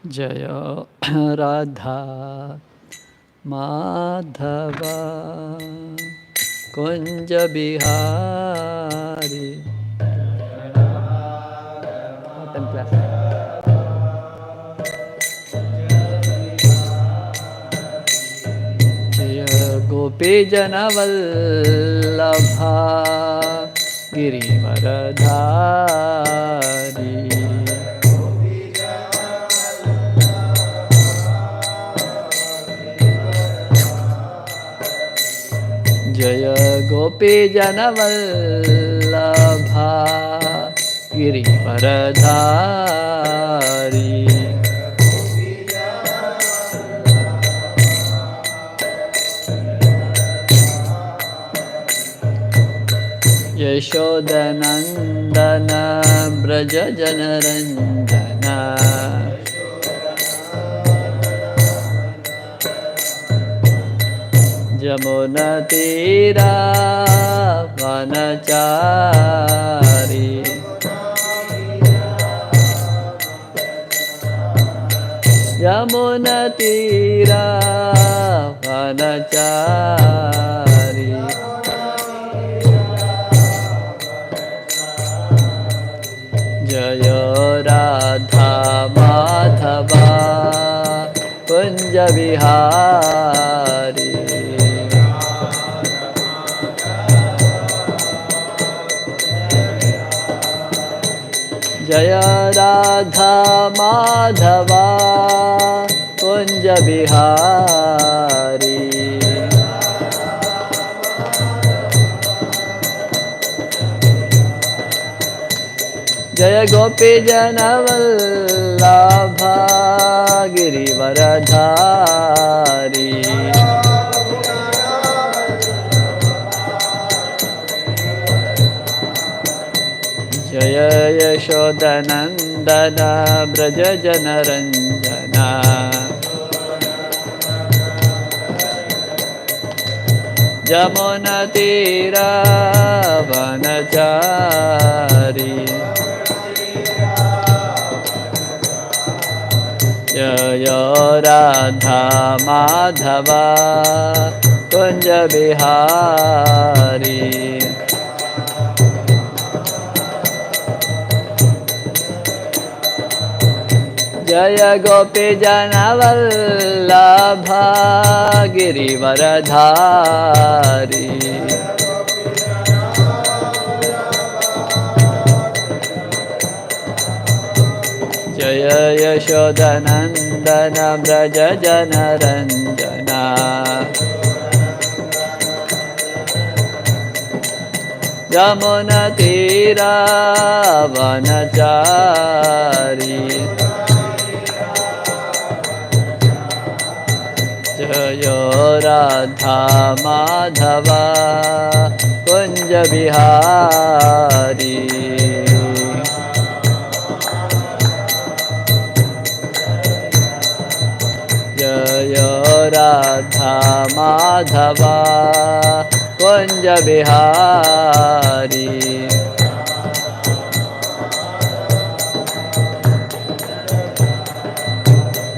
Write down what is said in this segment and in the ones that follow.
Jaya Radha Madhava Kunja Bihari. Open class. Jaya Gopi Janavallabha Girivaradhari. Jaya Gopi Janavallabha Girivaradhari. Yashodanandana Braja Janaranjana Jamuna Tira Vanachari Jamuna Tira Vanachari Jaya Radha Madhava Kunja Bihari. Jaya Radha Madhava Kunja Bihari. Jaya Gopi Janavallabha Girivaradhari. Jaya Yashodanandana Braja Janaranjana Jamuna Tira Vanachari Jaya Radha Madhava Kunja Bihari. Jaya Gopi Janavallabha Girivaradhari Jaya Yashodanandana Braja Janaranjana Jamuna Tira Vanachari Jaya Radha Madhava Kunja Bihari. Jaya Radha Madhava Kunja Bihari.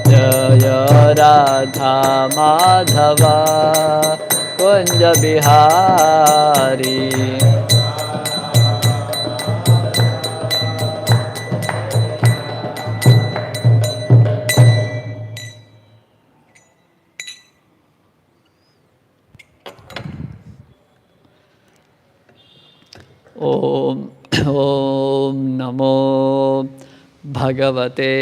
Jaya Radha Madhava Kunja Bihari. Om Om Namo Bhagavate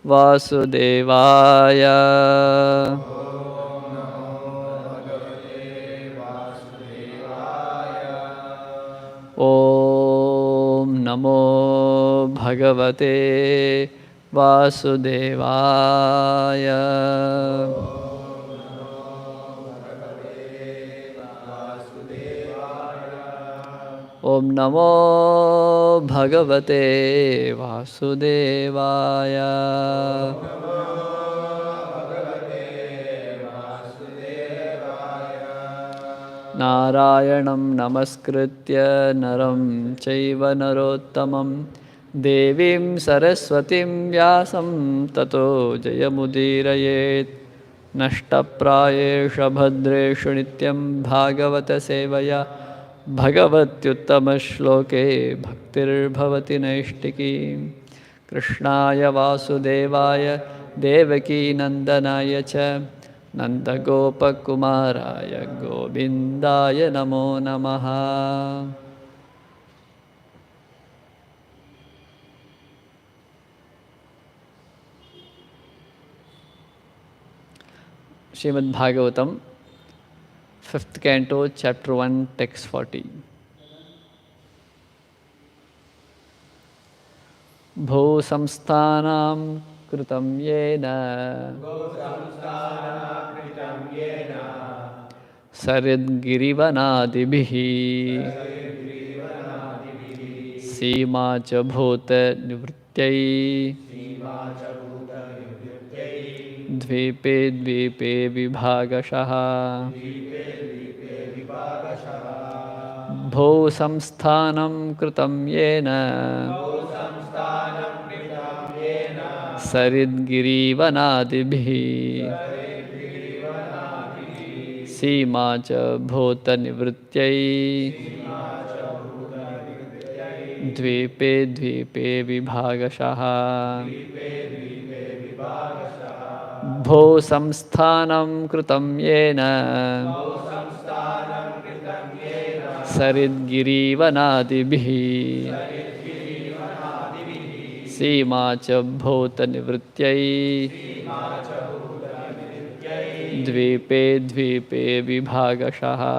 Vasudevaya. Om Namo Bhagavate Vasudevaya. Om Namo Bhagavate Vasudevaya. Narayanam Namaskritya Naram Chaiva Narottamam Devim Saraswatim Vyasam Tato Jayamudiraye Nashtaprayesha Bhadreshu Nityam Bhagavata Sevaya Bhagavatyuttama Shloke Bhaktir Bhavati Naishtiki Krishnaya Vasudevaya Devaki Nandanaya Cha Nanda Gopa Kumaraya Govindaya Namo Namaha. Srimad Bhagavatam, 5th Canto, Chapter 1, Text 40. Bho samsthanam kritam yena sarid girivanadibhi sima cha bhota nivrityai dvipe dvipe vibhagashaha bho samsthanam kritam yena saridgirivanadibhi sima cha bhota nivrityai dvipe dvipe vibhagashaha bho samsthanam kritam yena saridgirivanadibhi sima cha bhota nivrityai dvipe dvipe vibhagashaha.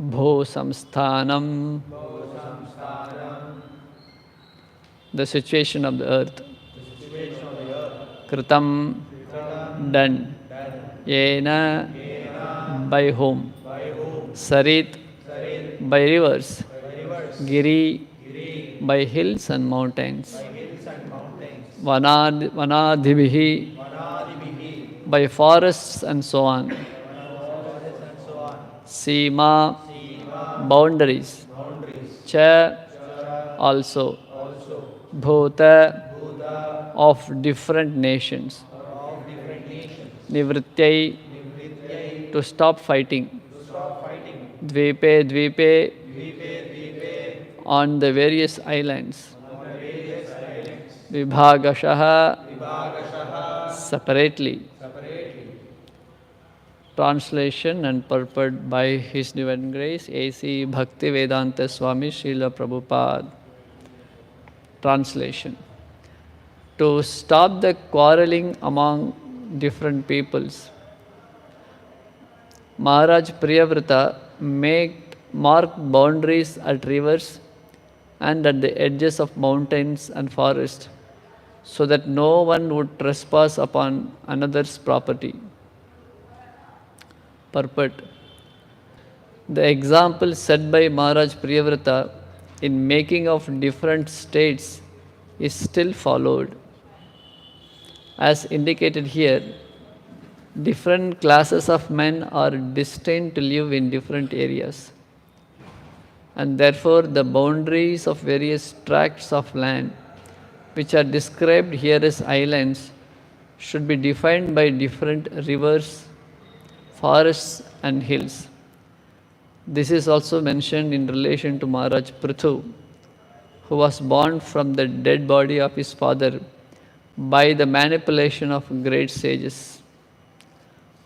Bho samsthanam, the situation of the earth. Kritam, done. Yena, by whom. Sarit, by rivers. Giri, by hills and mountains. Vanadibhi, by forests and so on. Sima, boundaries. Cha, also. Bhuta, of different nations. Nivrityai, to stop fighting. Dvipe, dvipe, on the various islands. Vibhagashaha, separately. Translation and purport by His Divine Grace, A.C. Bhaktivedanta Swami Srila Prabhupada. Translation. To stop the quarreling among different peoples, Maharaj Priyavrata marked boundaries at rivers and at the edges of mountains and forests, so that no one would trespass upon another's property. Purport. The example set by Maharaj Priyavrata in making of different states is still followed. As indicated here, different classes of men are destined to live in different areas, and therefore the boundaries of various tracts of land, which are described here as islands, should be defined by different rivers, forests and hills. This is also mentioned in relation to Maharaj Prithu, who was born from the dead body of his father by the manipulation of great sages.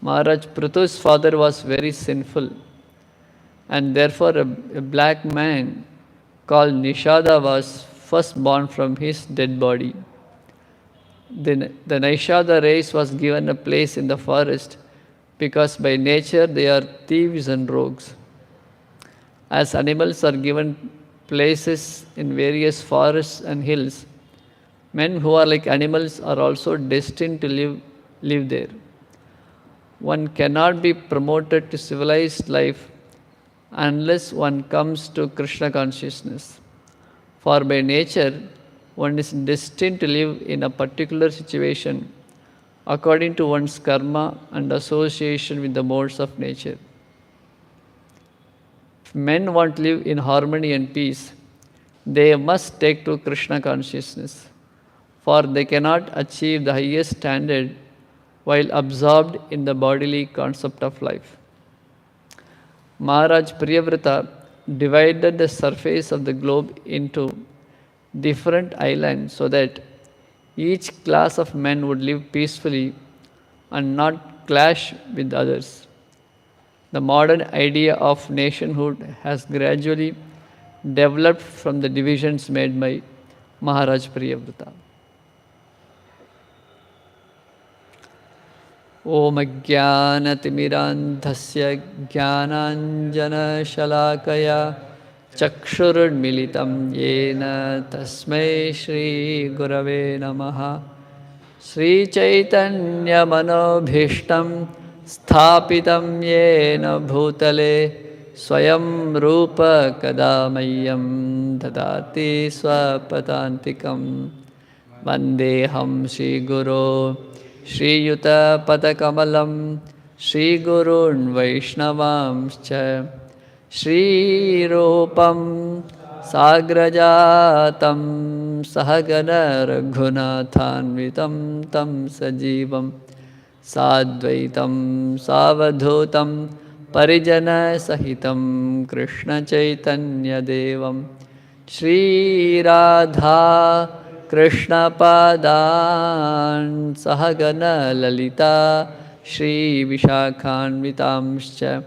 Maharaj Prithu's father was very sinful, and therefore a black man called Nishada was first born from his dead body. The Nishada race was given a place in the forest because by nature they are thieves and rogues. As animals are given places in various forests and hills, men who are like animals are also destined to live there. One cannot be promoted to civilized life unless one comes to Krishna consciousness. For by nature, one is destined to live in a particular situation according to one's karma and association with the modes of nature. If men want to live in harmony and peace, they must take to Krishna consciousness, for they cannot achieve the highest standard while absorbed in the bodily concept of life. Maharaj Priyavrata divided the surface of the globe into different islands so that each class of men would live peacefully and not clash with others. The modern idea of nationhood has gradually developed from the divisions made by Maharaj Priyavrata. Om Ajnanatimirandhasya Jnananjanashalakaya Chakshurunmilitam Yena Tasmai Shri Gurave Namaha. Sri Chaitanya Manobhishtam Sthapitam Yena Bhutale Swayam Rupa Kadamayam Dadati Swapatantikam Vandeham Shri Guru Shri Yuta Padakamalam Shri Gurun Vaishnavamscha Shri Rupam Sagrajatam Sahagana Raghunathanvitam Tam Sajivam Sadvaitam Savadhutam Parijana Sahitam Krishna Chaitanya Devam Shri Radha Krishna Padan Sahagana Lalita Shri Vishakhanvitamscha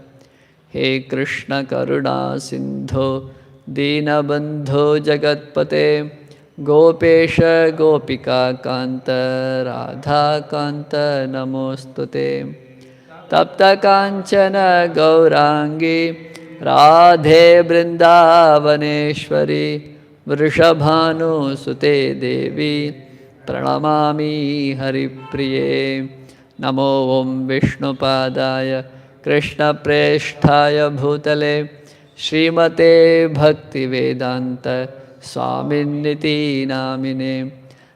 He Krishna Karuna Sindho Dinabandho Jagatpate Gopesha Gopika Kanta Radha Kanta Namostute Tapta Kanchana Gaurangi Radhe Brindavaneshwari Vrishabhanu Sute Devi Pranamami Haripriye Namo Om Vishnupadaya Krishna Presthaya Bhutale Srimate Bhakti Vedanta Swaminiti Namine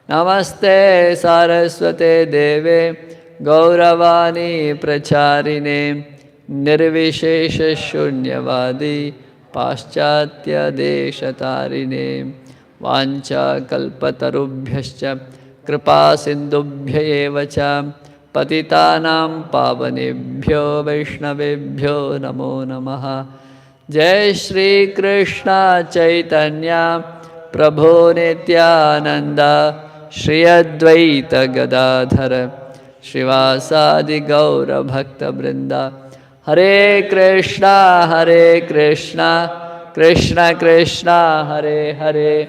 Namaste Saraswate Deve Gauravani Pracharine Nirvishesha Shunyavadi Paschatya Deshatarine Vancha Kalpatarubhyascha Kripa Sindubhya Evacha Patitanam Pavanebhyo Vaishnavebhyo Namo Namaha Jai Shri Krishna Chaitanya Prabhu Nityananda Shri Advaita Gadadhara Srivasadi Gaura Bhakta Brinda Hare Krishna Krishna Krishna Hare Hare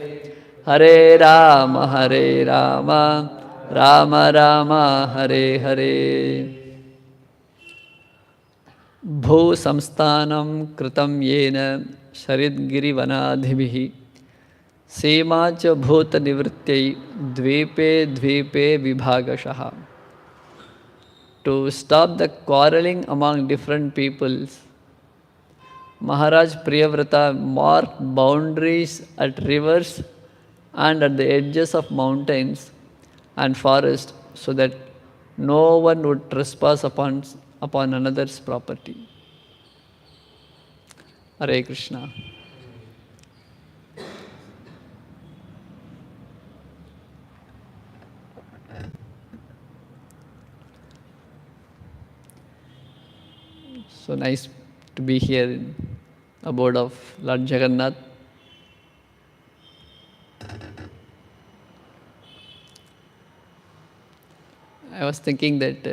Hare Rama Rama Rama Hare Hare Bhu Samsthanam Kritam Yena Sharidgiri Vanadhibhihi Sema cha Bhuta Nivrityai Dvipe Dvipe Vibhagashaha. To stop the quarreling among different peoples, Maharaj Priyavrata marked boundaries at rivers and at the edges of mountains and forests so that no one would trespass upon another's property. Hare Krishna. So nice to be here in abode of Lord Jagannath. I was thinking that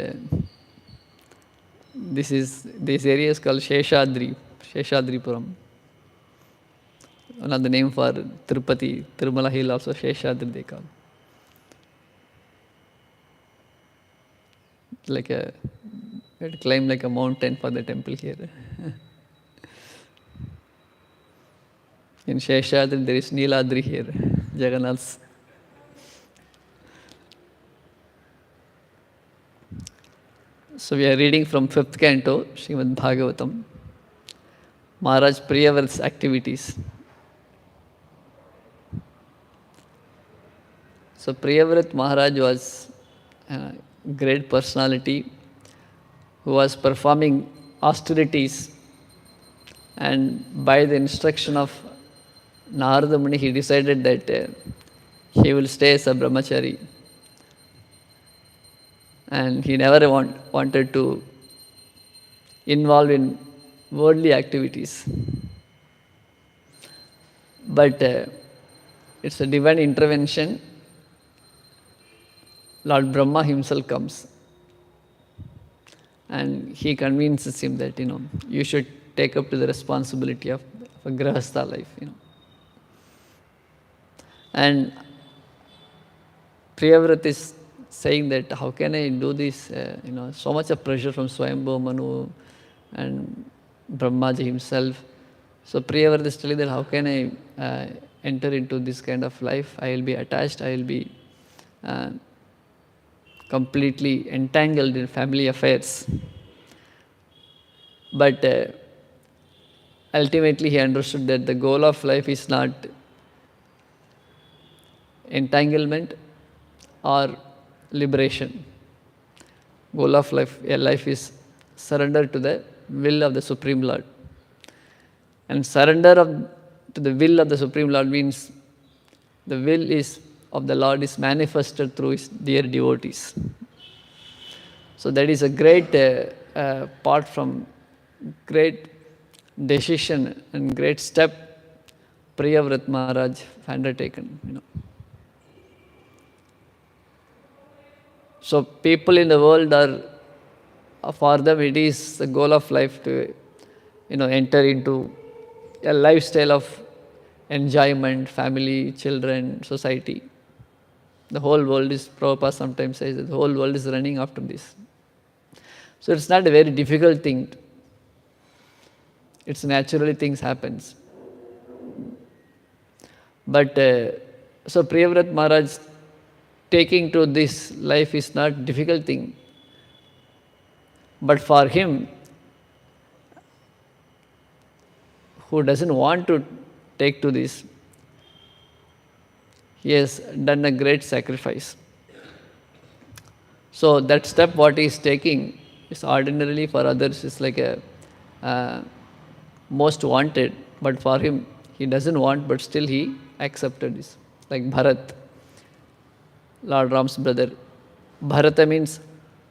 this area is called Sheshadripuram. One of the name for Tirupati, Tirumala hill also Sheshadri they call. Like a, you have to climb like a mountain for the temple here. In Sheshadri there is Neeladri here, Jagannath's. So we are reading from 5th canto, Srimad Bhagavatam, Maharaj Priyavrata's activities. So Priyavrat Maharaj was a great personality who was performing austerities, and by the instruction of Narada Muni he decided that he will stay as a brahmachari, and he never wanted to involve in worldly activities. But it's a divine intervention. Lord Brahma himself comes and he convinces him that, you should take up to the responsibility of a grahastha life, And Priyavrat is saying that how can I do this, so much of pressure from Swayambhu, Manu and Brahmaji himself. So Priyavrat is telling that how can I enter into this kind of life? I will be attached, I will be completely entangled in family affairs. But ultimately he understood that the goal of life is not entanglement or liberation. Goal of life is surrender to the will of the Supreme Lord. And surrender to the will of the Supreme Lord means the will of the Lord is manifested through his dear devotees. So that is a great part from great decision and great step Priyavrat Maharaj undertaken. So people in the world for them it is the goal of life to enter into a lifestyle of enjoyment, family, children, society. The whole world is, Prabhupada sometimes says that the whole world is running after this. So it's not a very difficult thing. It's naturally things happens. But so Priyavrat Maharaj taking to this life is not difficult thing. But for him, who doesn't want to take to this, he has done a great sacrifice. So that step what he is taking is ordinarily for others is like a most wanted, but for him he doesn't want, but still he accepted this. Like Bharat, Lord Ram's brother. Bharata means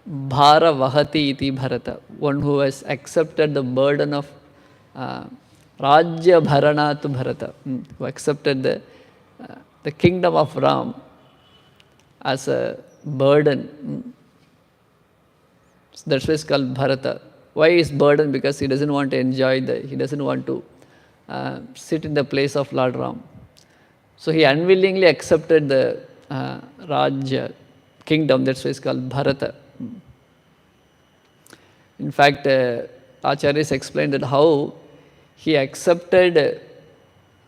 Bhara Vahati iti Bharata, one who has accepted the burden of Rajya Bharana to Bharata, who accepted the kingdom of Ram as a burden. So that's why it's called Bharata. Why is burden? Because he doesn't want to enjoy he doesn't want to sit in the place of Lord Ram. So he unwillingly accepted the Rajya kingdom, that's why it's called Bharata. In fact, Acharyas explained that how he accepted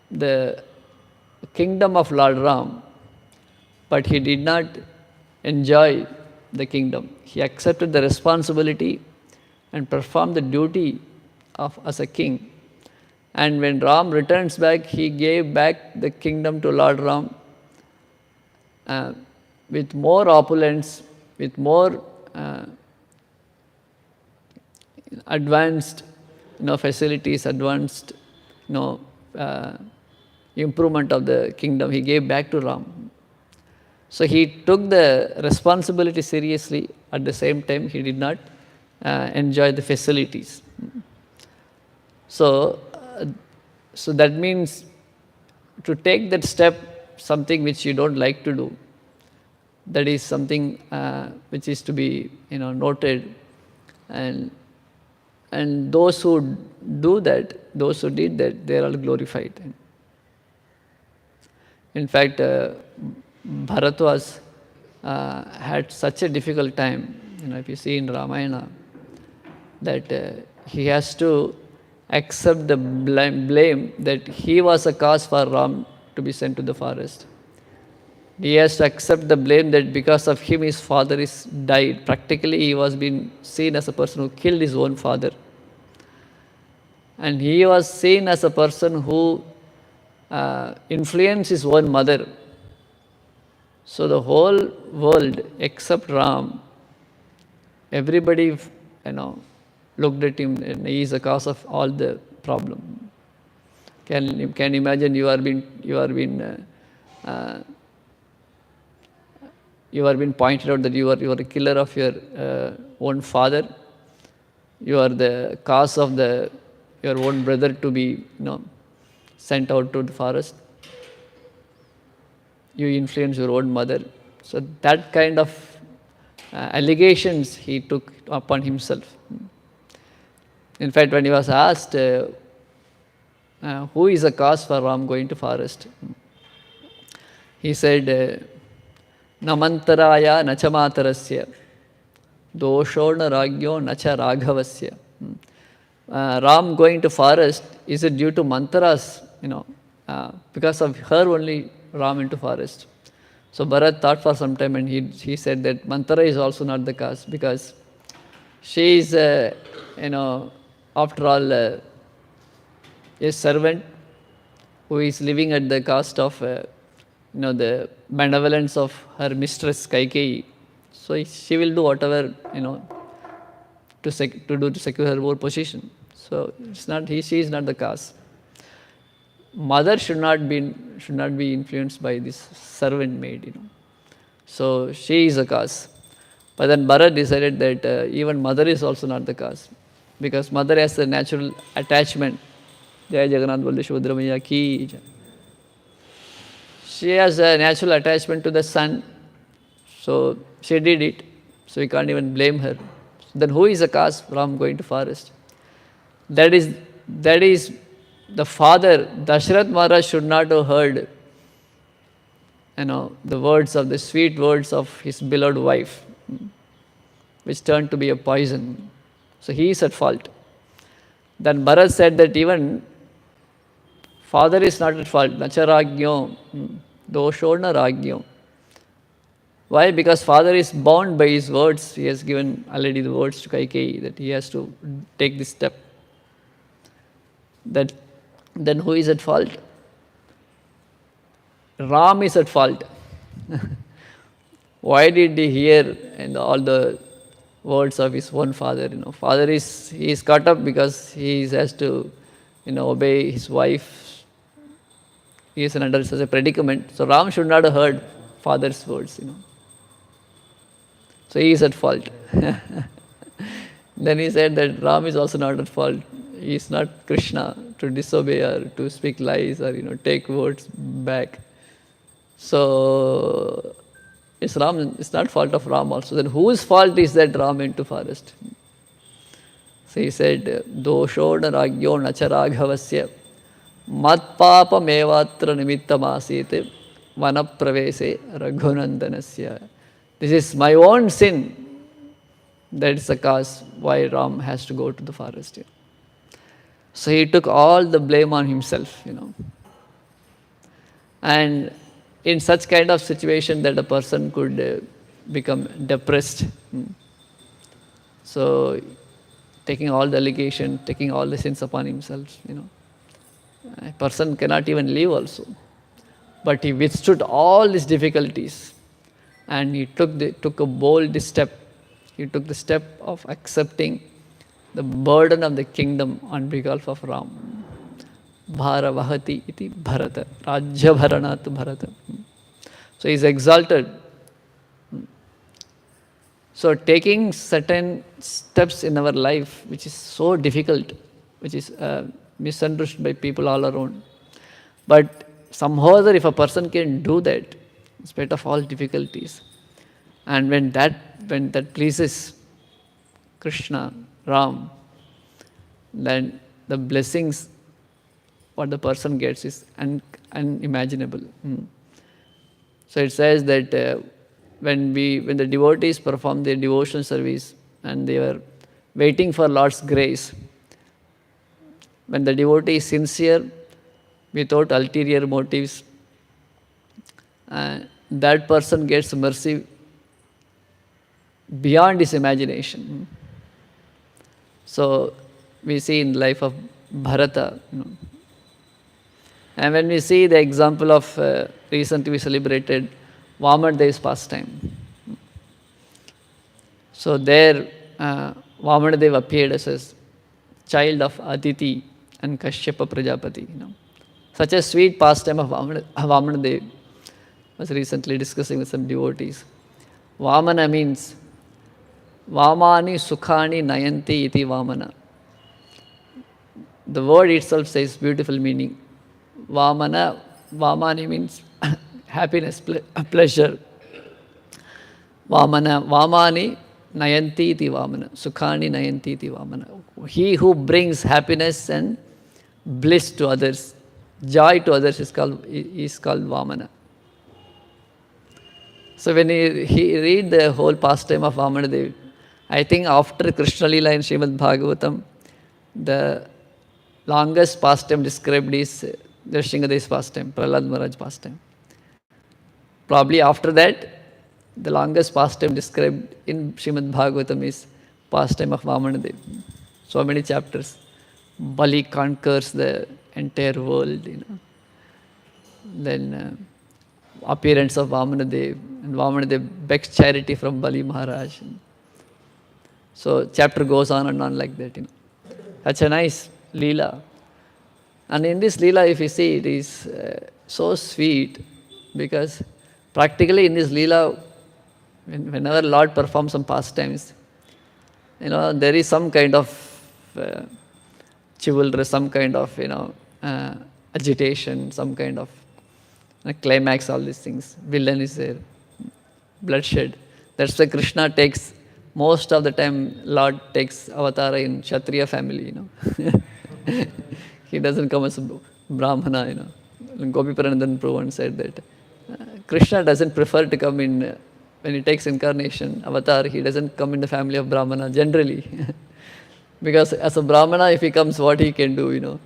the kingdom of Lord Ram, but he did not enjoy the kingdom. He accepted the responsibility and performed the duty as a king. And when Ram returns back, he gave back the kingdom to Lord Ram with more opulence, with more advanced facilities, advanced improvement of the kingdom. He gave back to Ram. So he took the responsibility seriously. At the same time, he did not enjoy the facilities. So that means to take that step, something which you don't like to do, That is something which is to be noted, and those who do that, those who did that, they are all glorified. In fact, Bharat was had such a difficult time. If you see in Ramayana, that he has to accept the blame that he was a cause for Ram to be sent to the forest. He has to accept the blame that because of him his father is died. Practically he was being seen as a person who killed his own father. And he was seen as a person who influenced his own mother. So the whole world except Ram, everybody looked at him and he is the cause of all the problem. Can imagine you are being pointed out that you are a killer of your own father. You are the cause of your own brother to be sent out to the forest. You influence your own mother. So that kind of allegations he took upon himself. In fact, when he was asked who is the cause for Ram going to forest, he said, Namantaraya nachamatarasya doshona ragyo nacha raghavasya. Ram going to forest, is it due to mantaras? Because of her only Ram into forest. So Bharat thought for some time and he said that Mantara is also not the cause, because she is, after all, a servant who is living at the cost of, the benevolence of her mistress Kaikeyi. So she will do whatever, to secure her own position. So she is not the cause. Mother should not be influenced by this servant maid, So she is the cause. But then Bharat decided that even mother is also not the cause, because mother has a natural attachment. Jai Jagannath Bolde Shubhadramaya ki. She has a natural attachment to the son, so she did it. So we can't even blame her. Then who is the cause from going to forest? That is the father. Dashrath Maharaj should not have heard the sweet words of his beloved wife, which turned to be a poison. So he is at fault. Then Bharat said that even father is not at fault. Nacharagyo, doshona ragyo. Why? Because father is bound by his words. He has given already the words to Kaikeyi that he has to take this step. Then who is at fault? Ram is at fault. Why did he hear all the words of his own father? Father he is caught up because he has to obey his wife. He is under such a predicament. So Ram should not have heard father's words. So he is at fault. Then he said that Ram is also not at fault. He is not Krishna to disobey or to speak lies or take words back. So it's not fault of Ram also. Then whose fault is that Ram went to forest? So he said, Doshoda ragyo nacharaghavasya mat papa mevatra nimittamasite vanapravese raghunandanasya. This is my own sin. That is the cause why Ram has to go to the forest. So he took all the blame on himself, And in such kind of situation that a person could become depressed. So taking all the allegation, taking all the sins upon himself, A person cannot even live also. But he withstood all these difficulties and he took a bold step. He took the step of accepting the burden of the kingdom on behalf of Ram. Bhara vahati iti bharata. Rajya bharanat bharata. So he is exalted. So taking certain steps in our life, which is so difficult, which is misunderstood by people all around. But somehow or other, if a person can do that, in spite of all difficulties, And when that pleases Krishna, Ram, then the blessings what the person gets is unimaginable. So it says that when the devotees perform their devotional service and they were waiting for Lord's grace, when the devotee is sincere, without ulterior motives, that person gets mercy beyond his imagination. So we see in the life of Bharata, and when we see the example of recently we celebrated Vamanadev's pastime. So there Vamanadev appeared as a child of Aditi and Kashyapa Prajapati. Such a sweet pastime of Vamanadev. I was recently discussing with some devotees. Vamana means Vamani Sukhani Nayanti iti Vamana. The word itself says beautiful meaning. Vamani means happiness, pleasure. Vamani Nayanti iti Vamana. Sukhani Nayanti iti Vamana. He who brings happiness and bliss to others, joy to others is called Vamana. So when he read the whole pastime of Vamanadev, I think after Krishna Lila in Srimad Bhagavatam, the longest pastime described is Nrsingadev's pastime, Prahlad Maharaj pastime. Probably after that, the longest pastime described in Srimad Bhagavatam is pastime of Vamanadev. So many chapters. Bali conquers the entire world, Then appearance of Vamanadev, and Vamanadev begs charity from Bali Maharaj. So chapter goes on and on like that, Such a nice Leela. And in this Leela, if you see, it is so sweet, because practically in this Leela, whenever Lord performs some pastimes, there is some kind of chivalry, some kind of, agitation, some kind of climax, all these things. Villain is there, bloodshed. That's why Krishna takes, most of the time, Lord takes avatar in Kshatriya family, He doesn't come as a Brahmana, Gopi Paranandan Prabhu said that Krishna doesn't prefer to come in, when he takes incarnation, avatar, he doesn't come in the family of Brahmana, generally. Because as a Brahmana, if he comes, what he can do,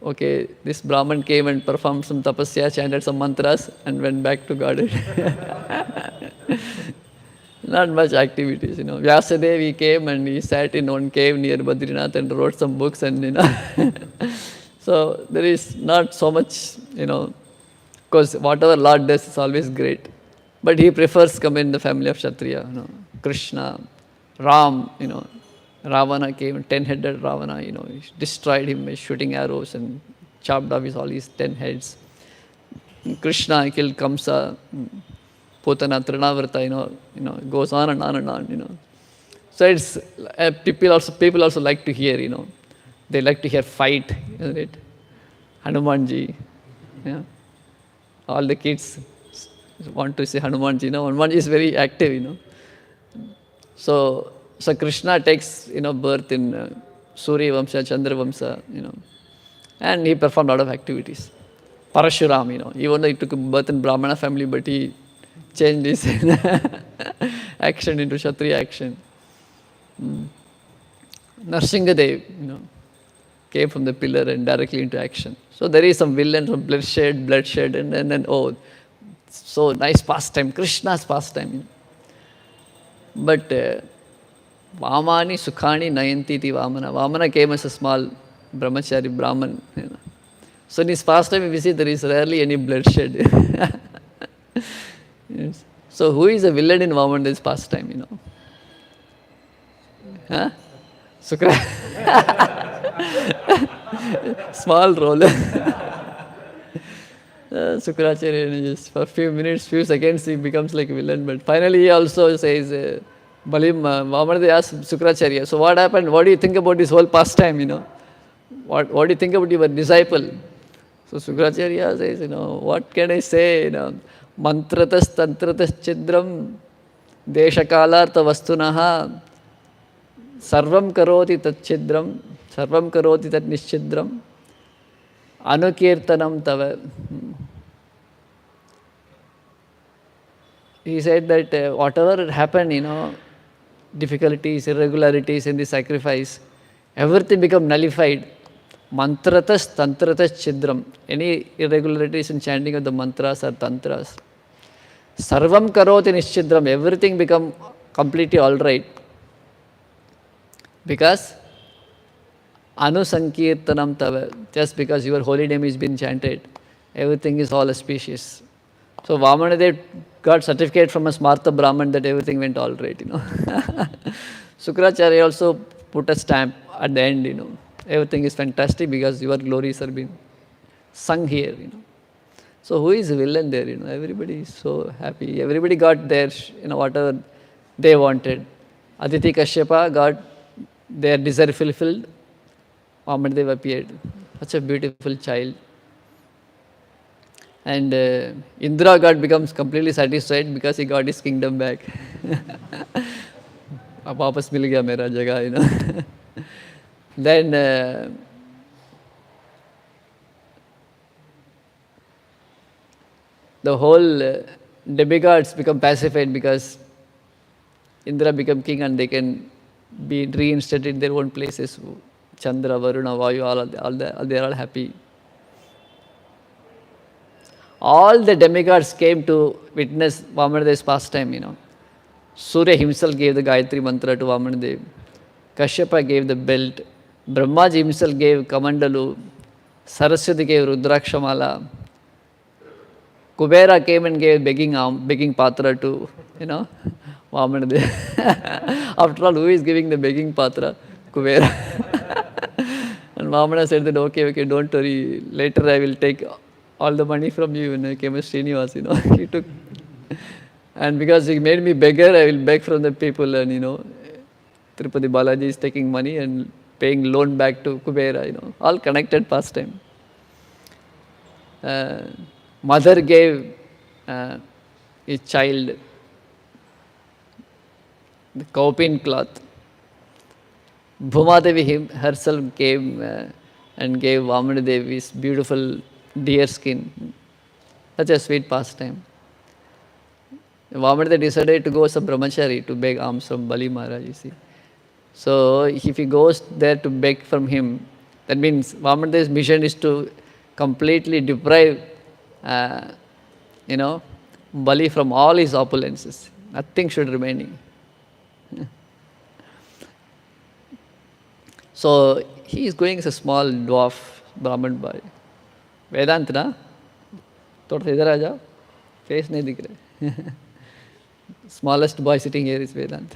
Okay, this Brahman came and performed some tapasya, chanted some mantras, and went back to Godhead. Not much activities, Vyasadeva, he came and he sat in one cave near Badrinath and wrote some books, and So there is not so much, because whatever Lord does is always great. But he prefers come in the family of Kshatriya, Krishna, Ram, Ravana came, 10-headed Ravana, he destroyed him by shooting arrows and chopped off all his 10 heads. Krishna killed Kamsa, Putana, Trinavrata, goes on and on and on, So it's, people also like to hear, they like to hear fight, isn't it? Hanumanji, all the kids want to see Hanumanji, Hanumanji is very active, So Krishna takes, birth in Surya Vamsa, Chandra Vamsa, and he performed a lot of activities. Parashuram, even though he took birth in Brahmana family, but he changed his action into Kshatriya action. Nrsingadev, came from the pillar and directly into action. So there is some villain, some bloodshed, and then so nice pastime, Krishna's pastime. But Vamani Sukhani Nayanti iti Vamana. Vamana came as a small brahmachari Brahman. So in his pastime, we see there is rarely any bloodshed. Yes. So who is a villain in Vamana's pastime, Sukra. Small role. Sukracharya, just for a few minutes, few seconds, he becomes like a villain. But finally, he also says, Vamanadev asked Sukracharya, so what happened? What do you think about this whole pastime, What do you think about your disciple? So Sukracharya says, what can I say, Mantratas tantratas chidram Deshakalartha vastunaha sarvam karoti tatchidram, sarvam karoti tat nischidram, anukirtanam tava. He said that whatever happened, difficulties, irregularities in the sacrifice, everything become nullified. Mantratas tantratas chidram. Any irregularities in chanting of the mantras or tantras. Sarvam karoti nischidram. Everything become completely all right. Because anusankirtanam tava. Just because your holy name is being chanted, everything is all auspicious. So Vamanadev got certificate from a Smartha Brahman that everything went all right, Sukracharya also put a stamp at the end, Everything is fantastic because your glories are being sung here, So who is villain there, Everybody is so happy. Everybody got their, whatever they wanted. Aditi Kashyapa got their desire fulfilled. Vamanadev appeared. Such a beautiful child. And Indra God becomes completely satisfied because he got his kingdom back. Ab वापस मिल गया मेरा जगह, Then the whole demigods become pacified because Indra become king and they can be reinstated in their own places. Chandra, Varuna, Vayu, they are all happy. All the demigods came to witness Vamanadev's pastime, Surya himself gave the Gayatri mantra to Vamanadev. Kashyapa gave the belt. Brahmaji himself gave Kamandalu. Saraswati gave Rudrakshamala. Kubera came and gave begging patra to, Vamanadev. After all, who is giving the begging patra? Kubera. And Vamana said that, okay, don't worry. Later I will take all the money from you. And I came as Srinivas, He took. And because he made me beggar, I will beg from the people. And, Tirupati Balaji is taking money and paying loan back to Kubera, all connected pastime. Mother gave his child the cowpin cloth. Bhumadevi herself came and gave Vamanadev his beautiful deer skin. Such a sweet pastime. Vamanadev decided to go as a brahmachari to beg alms from Bali Maharaj, you see. So if he goes there to beg from him, that means Vamanadev's mission is to completely deprive, Bali from all his opulences. Nothing should remain. So he is going as a small dwarf Brahman boy. Vedant na? Thoda idhar aa jao. Face nahi dikh raha. Smallest boy sitting here is Vedant.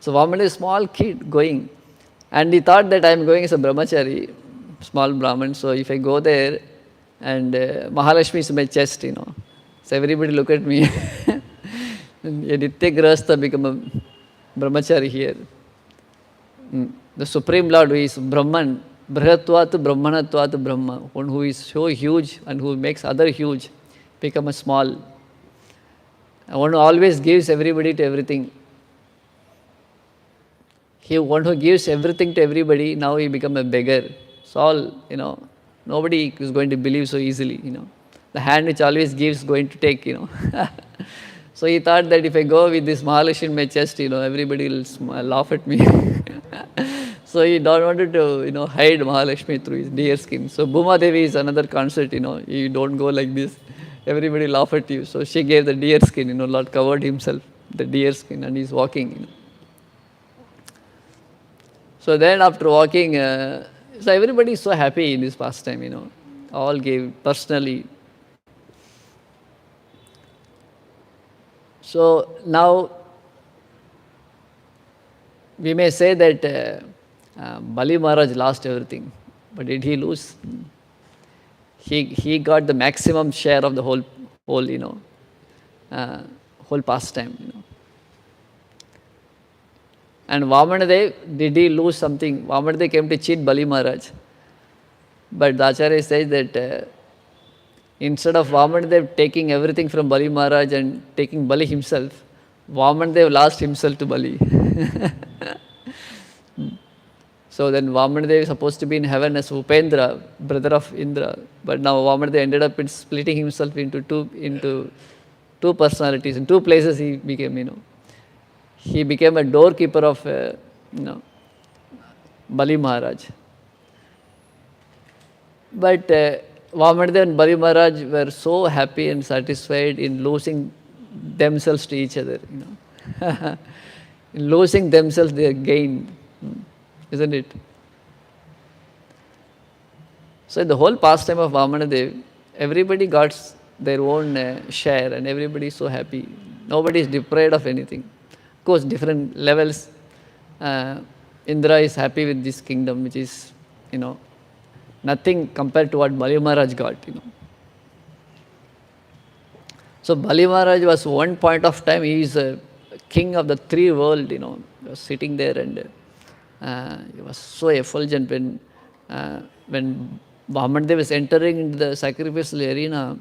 So Vamana is a small kid going. And he thought that I am going as a brahmachari, small Brahman. So if I go there and Mahalakshmi is in my chest, So everybody look at me. And Nitya Grahastha become a brahmachari here. The Supreme Lord who is Brahman, Brahatvat Brahmanatvat Brahma, one who is so huge and who makes other huge, become a small. One who always gives everybody to everything. One who gives everything to everybody, now he become a beggar. So all, nobody is going to believe so easily, The hand which always gives is going to take, So he thought that if I go with this Mahalakshmi in my chest, everybody will laugh at me. So he don't wanted to, hide Mahalakshmi through his deer skin. So Bhuma Devi is another concept, you don't go like this. Everybody laugh at you. So she gave the deer skin, Lord covered himself, the deer skin, and he's walking, So then after walking, so everybody is so happy in this pastime, all gave personally. So now we may say that Bali Maharaj lost everything, but did he lose? He got the maximum share of the whole pastime. And Vamanadev, did he lose something? Vamanadev came to cheat Bali Maharaj. But the Acharya says that instead of Vamanadev taking everything from Bali Maharaj and taking Bali himself, Vamandev lost himself to Bali. So then Vamandev is supposed to be in heaven as Upendra, brother of Indra. But now Vamandev ended up in splitting himself into two personalities. In two places he became. He became a doorkeeper of Bali Maharaj. But Vamandev and Bali Maharaj were so happy and satisfied in losing themselves to each other. In losing themselves, they gain, isn't it? So the whole pastime of Vamanadev, everybody got their own share, and everybody is so happy. Nobody is deprived of anything. Of course, different levels. Indra is happy with this kingdom, which is, nothing compared to what Bali Maharaj got. So Bali Maharaj was one point of time, he is a king of the three world, He was sitting there and he was so effulgent when Vamandev was entering into the sacrificial arena.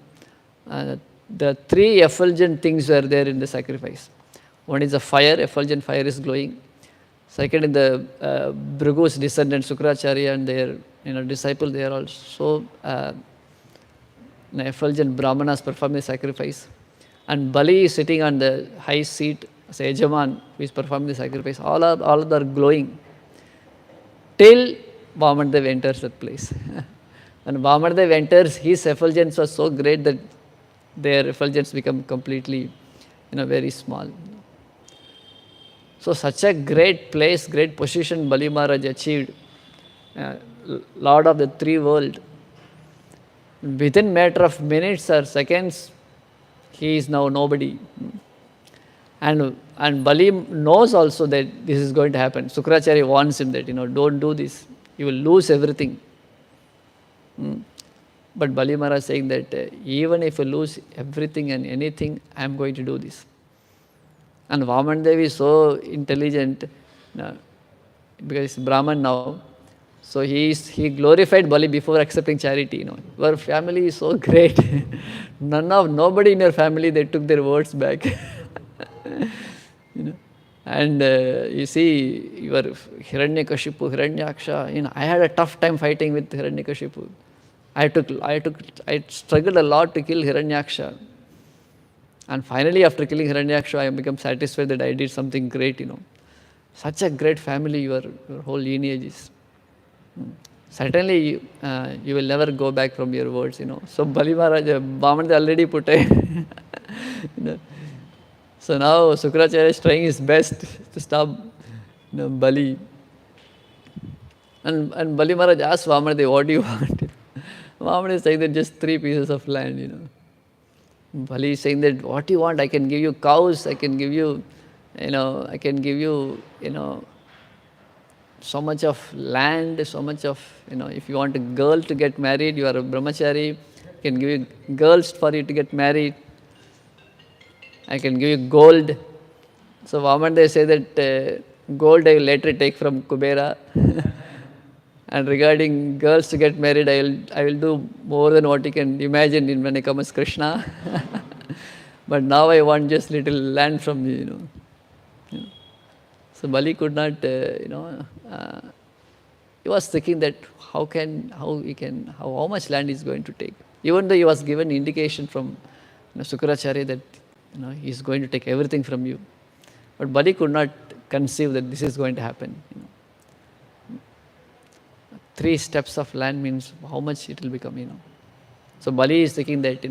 The three effulgent things were there in the sacrifice. One is the fire, effulgent fire is glowing. Second, in the Bhrigu's descendant Sukracharya and their disciple, they are also effulgent Brahmanas performing the sacrifice. And Bali is sitting on the high seat as Yajaman, who is performing the sacrifice. All are glowing. Till Vamandev enters that place. When Vamandev enters, his effulgence was so great that their effulgence become completely, very small. So such a great place, great position Bali Maharaj achieved, Lord of the three world. Within matter of minutes or seconds, he is now nobody. And Bali knows also that this is going to happen. Sukracharya warns him that, don't do this. You will lose everything. But Bali Maharaj saying that even if you lose everything and anything, I am going to do this. And Vamandev is so intelligent, because he's Brahman now. So he glorified Bali before accepting charity. Your family is so great. Nobody in your family, they took their words back. And you see, your Hiranyakashipu, Hiranyaksha, I had a tough time fighting with Hiranyakashipu. I struggled a lot to kill Hiranyaksha. And finally, after killing Hiranyaksha, I become satisfied that I did something great, Such a great family your whole lineage is. Certainly, you will never go back from your words, So Bali Maharaj, Vamandev already put a, So now Sukracharya is trying his best to stop Bali. And Bali Maharaj asked Vamandev, what do you want? Vamandev is saying that just 3 pieces of land, Bali is saying that, what do you want? I can give you cows, I can give you, so much of land, so much of, if you want a girl to get married, you are a brahmachari, I can give you girls for you to get married, I can give you gold. So Vamandev say that gold I will later take from Kubera. And regarding girls to get married, I will do more than what you can imagine when I come as Krishna. But now I want just little land from you, So Bali could not, he was thinking that how much land he is going to take. Even though he was given indication from Sukracharya that he is going to take everything from you. But Bali could not conceive that this is going to happen. 3 steps of land means how much it will become, So Bali is thinking that,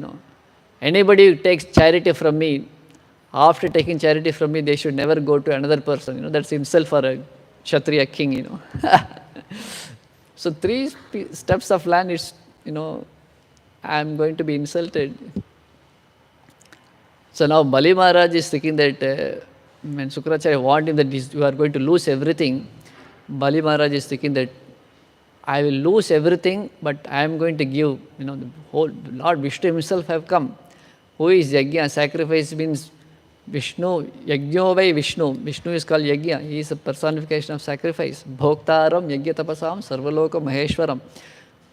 anybody who takes charity from me, after taking charity from me, they should never go to another person, that's insult for a Kshatriya king, So 3 steps of land is, I am going to be insulted. So now Bali Maharaj is thinking that when Sukracharya warned him that you are going to lose everything, Bali Maharaj is thinking that I will lose everything, but I am going to give, the whole Lord Vishnu himself have come. Who is Yajna? Sacrifice means Vishnu, Yajno by Vishnu. Vishnu is called Yajna. He is a personification of sacrifice. Bhoktaram, Yajna Tapasam, Sarvaloka Maheshwaram.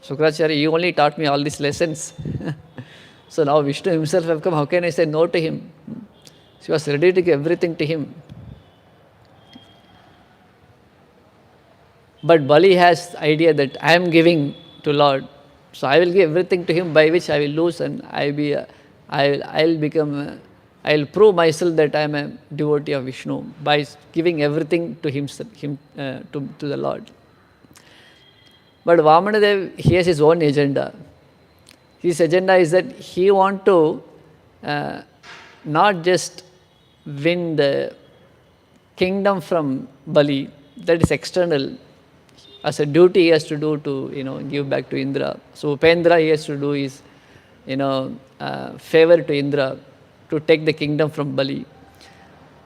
Sukracharya, you only taught me all these lessons. So now Vishnu himself have come. How can I say no to him? She was ready to give everything to him. But Bali has idea that I am giving to Lord, so I will give everything to him, by which I will lose, and I'll become, I'll prove myself that I am a devotee of Vishnu by giving everything to to the Lord. But Vamanadev, he has his own agenda. His agenda is that he want to not just win the kingdom from Bali, that is external. As a duty he has to do to, give back to Indra. So Upendra he has to do is, favor to Indra to take the kingdom from Bali.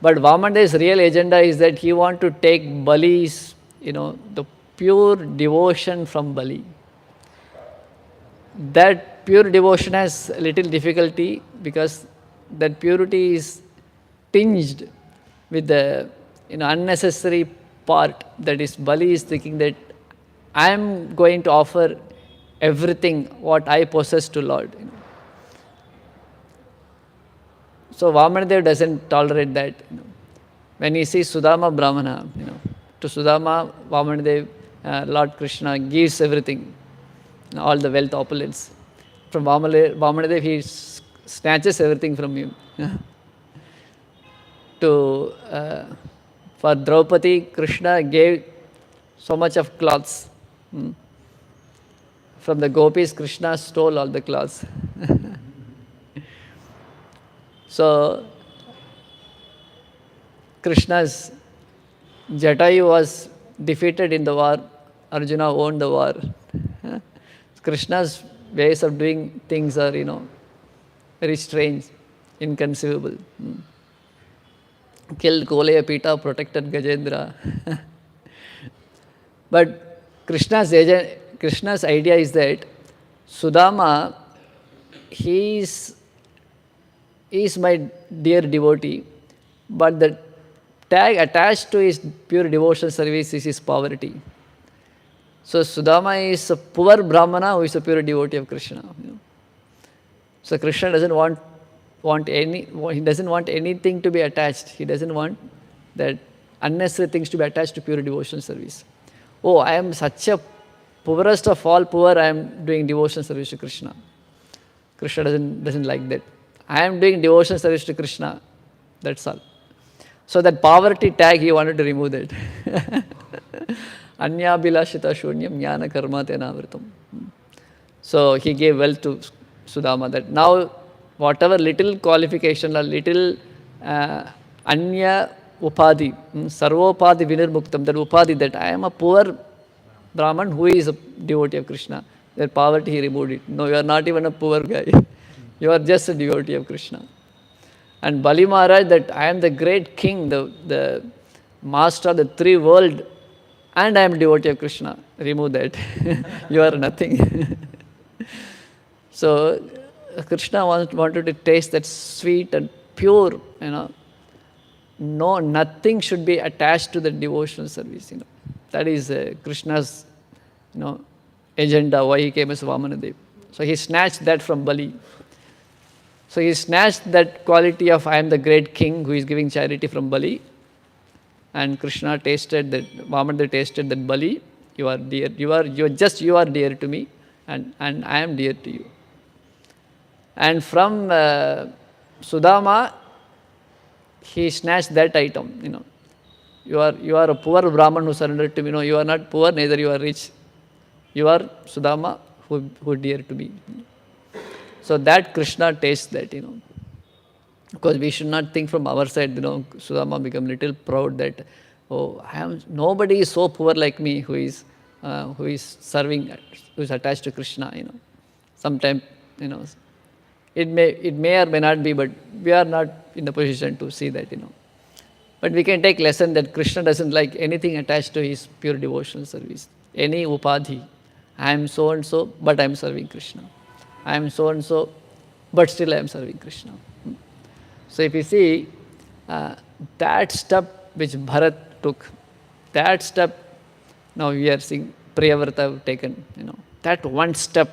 But Vamanadev's real agenda is that he want to take Bali's, the pure devotion from Bali. That pure devotion has a little difficulty because that purity is tinged with the unnecessary part. That is, Bali is thinking that I am going to offer everything what I possess to Lord. So Vamanadev doesn't tolerate that. When he sees Sudama Brahmana, to Sudama, Vamanadev, Lord Krishna gives everything, all the wealth, opulence. From Vamanadev, he snatches everything from him. For Draupadi, Krishna gave so much of clothes. From the gopis, Krishna stole all the clothes. So, Krishna's Jatayu was defeated in the war. Arjuna won the war. Krishna's ways of doing things are, very strange, inconceivable. Killed Kolayapita, protected Gajendra. But Krishna's idea is that Sudama, he is my dear devotee, but the tag attached to his pure devotional service is his poverty. So Sudama is a poor Brahmana who is a pure devotee of Krishna. So Krishna doesn't want anything to be attached. He doesn't want that unnecessary things to be attached to pure devotional service. Oh, I am such a poorest of all poor, I am doing devotional service to Krishna. Krishna doesn't like that. I am doing devotional service to Krishna. That's all. So that poverty tag, he wanted to remove that. Anya bilashita shunyam jnana karma tena vritam. So he gave wealth to Sudama, that now whatever little qualification or little anya upadhi, sarvopadi vinirmuktam, that upadhi, that I am a poor Brahman who is a devotee of Krishna. That poverty he removed it. No, you are not even a poor guy. You are just a devotee of Krishna. And Bali Maharaj, that I am the great king, the master of the three world, and I am devotee of Krishna. Remove that. You are nothing. So Krishna wanted to taste that sweet and pure, No, nothing should be attached to the devotional service, That is Krishna's, agenda, why he came as Vamanadev. So he snatched that from Bali. So he snatched that quality of I am the great king who is giving charity from Bali. And Krishna tasted that, Vamanadev tasted that Bali, you are dear. You are dear to me, and I am dear to you. And from Sudama, he snatched that item, You are a poor Brahman who surrendered to me. No, you are not poor, neither you are rich. You are Sudama who dear to me. So that Krishna tastes that, Because we should not think from our side, Sudama become little proud that, nobody is so poor like me who is serving, who is attached to Krishna, Sometimes, it may or may not be, but we are not in the position to see that, But we can take lesson that Krishna doesn't like anything attached to his pure devotional service. Any upadhi. I am so and so, but I am serving Krishna. I am so and so, but still I am serving Krishna. So if you see, that step which Bharat took, that step, now we are seeing Priyavrata have taken, that one step,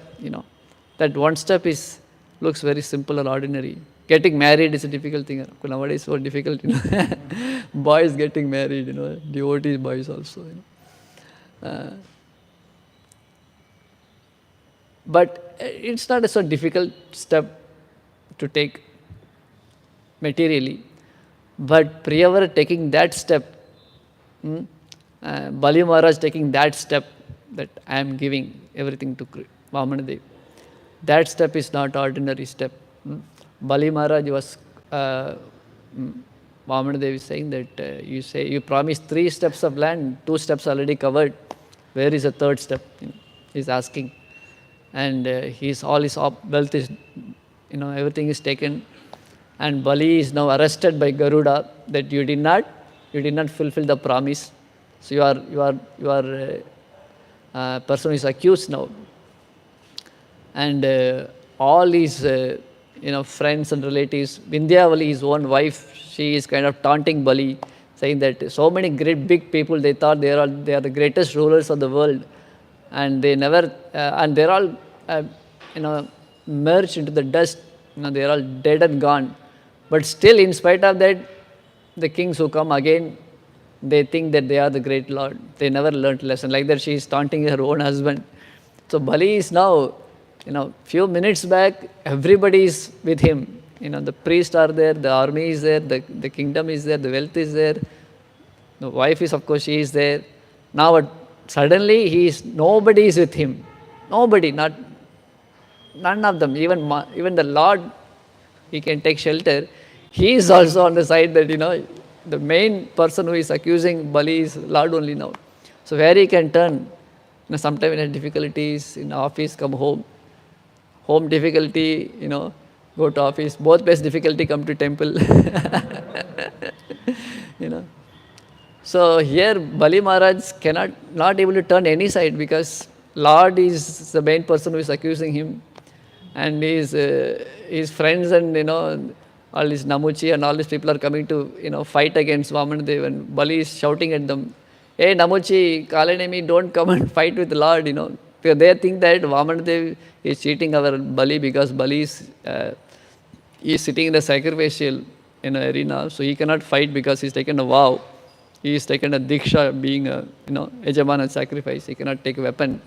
that one step looks very simple or ordinary. Getting married is a difficult thing. Nowadays, so difficult. Boys getting married, devotee boys also. But it's not a so difficult step to take materially. But Priyavara taking that step, Bali Maharaj taking that step, that I am giving everything to Vamanadev. That step is not ordinary step. Bali Maharaj was, Vamanadev is saying that you promised 3 steps of land, 2 steps already covered. Where is the 3rd step? He's asking. And all his wealth is, everything is taken. And Bali is now arrested by Garuda that you did not fulfill the promise. So you are person who is accused now. And all his friends and relatives, Vindhyavali, his own wife, she is kind of taunting Bali, saying that so many great big people, they thought they are the greatest rulers of the world, and they never and they're all merged into the dust. They're all dead and gone. But still, in spite of that, the kings who come again, they think that they are the great Lord. They never learnt lesson. Like that, she is taunting her own husband. So Bali is now, few minutes back, everybody is with him. The priests are there, the army is there, the kingdom is there, the wealth is there. The wife is, of course, she is there. Now, suddenly, nobody is with him. Nobody, none of them. Even the Lord, he can take shelter. He is also on the side that, the main person who is accusing Bali is Lord only now. So where he can turn, sometime in difficulties, in office, come home. Home difficulty, go to office. Both place difficulty, come to temple. So here Bali Maharaj not able to turn any side, because Lord is the main person who is accusing him. And his friends and all these Namuchi and all these people are coming to fight against Vamanadev, and Bali is shouting at them, "Hey Namuchi, Kalanemi, don't come and fight with the Lord." Because they think that Vamanadev is cheating our Bali, because Bali is sitting in the sacrificial arena, so he cannot fight because he's taken a vow. He is taken a diksha, being a Yajamana sacrifice. He cannot take a weapon.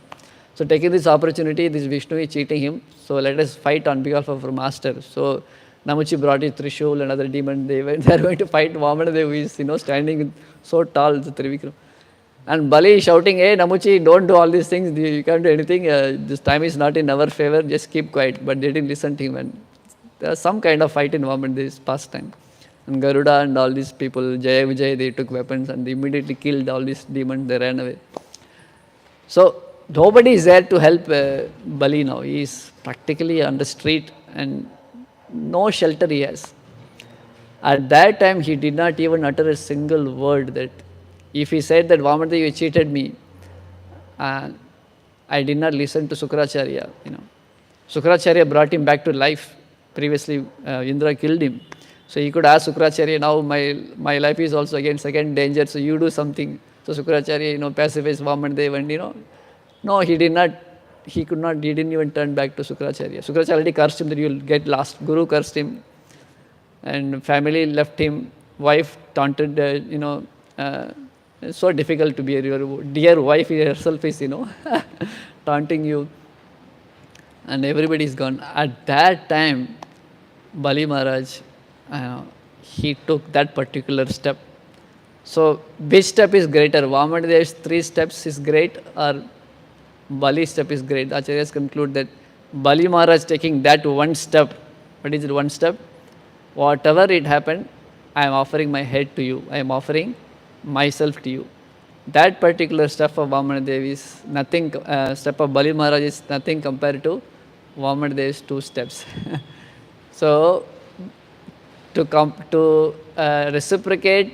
So taking this opportunity, this Vishnu is cheating him. So let us fight on behalf of our master. So Namuchi brought his Trishul and other demons. They are going to fight Vamanadev, who is standing so tall, the Trivikram. And Bali is shouting, "Hey Namuchi, don't do all these things. You can't do anything. This time is not in our favor. Just keep quiet." But they didn't listen to him. And there was some kind of fight in Vamanadev's past time. And Garuda and all these people, Jaya Vijay, they took weapons and they immediately killed all these demons. They ran away. So nobody is there to help Bali now. He is practically on the street and no shelter he has. At that time, he did not even utter a single word. That if he said that Vamanadev, you cheated me, I did not listen to Sukracharya. Sukracharya brought him back to life. Previously, Indra killed him. So he could ask Sukracharya, now my life is also again second danger, so you do something. So Sukracharya, pacifies Vamanadev, and no, he did not. He could not. He didn't even turn back to Sukracharya. Sukracharya already cursed him that you will get lost. Guru cursed him, and family left him. Wife taunted. It's so difficult to be your dear wife herself is taunting you, and everybody is gone. At that time, Bali Maharaj, he took that particular step. So which step is greater? Vamanadev's 3 steps is great, or Bali's step is great? Acharyas conclude that Bali Maharaj taking that one step. What is it, one step? Whatever it happened, I am offering my head to you. I am offering myself to you. That particular step of Vamanadev is nothing, step of Bali Maharaj is nothing compared to Vamanadev's 2 steps. So, to reciprocate